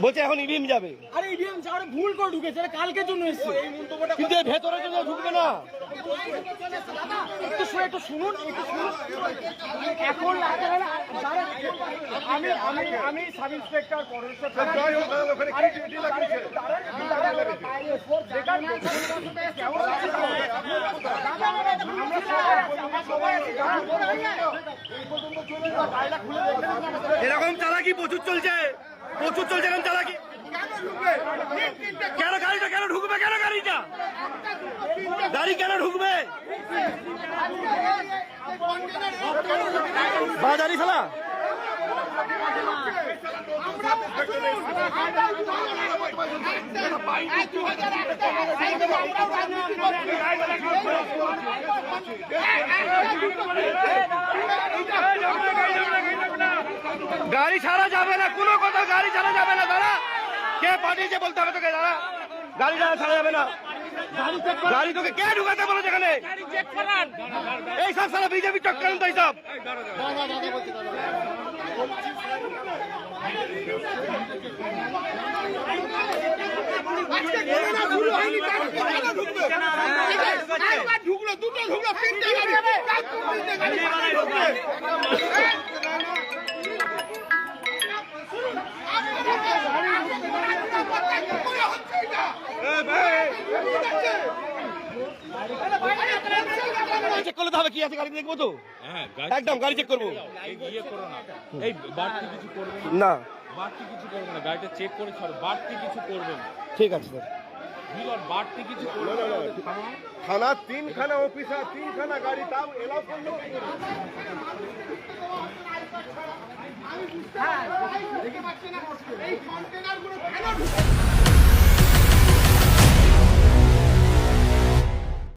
বলছে এখন ইভিএম যাবে। আরে ইভিএম যাওয়ার ভুল করে ঢুকেছে, এটা কালকের জন্য এসেছে। এই মন্তব্যটা কিন্তু ভেতরে জন্য ঢুকবে না। একটু শুনুন, এখন আমি সাব ইন্সপেক্টর পরমেশ্বর এরকম চালাকি প্রচুর চলছে এরকম চালাকি। কেন গাড়িটা কেন ঢুকবে, কেন গাড়ি কেন ঢুকবে বাজারি খেলা। গাড়ি ছাড়া যাবে না, কোনো কথা গাড়ি ছাড়া যাবে না। দাঁড়া, কে পাঠিয়েছে বলতে হবে তোকে। দাঁড়া, গাড়ি ছাড়া যাবে না। গাড়ি তোকে কে ঢুকাতে বলো যেখানে? এই সব সারা বিজেপি চক্রান্ত এইসব। চেক করতে হবে কি আছে গাড়ি, দেখবো তো। একদম গাড়ি চেক করবো। এই বাড়তি কিছু করবে না, বাড়তি কিছু করবে না, গাড়িটা চেক করে ছাড়ো, বাড়তি কিছু করবে না। ঠিক আছে স্যার। বাড়তি কিছু করবে না। থানা 3খানা অফিসার, 3খানা গাড়ি, তাও এলাও করলো কি করে? আমি বুঝতে পারছি না এই কন্টেনারগুলো কেন ঢুকে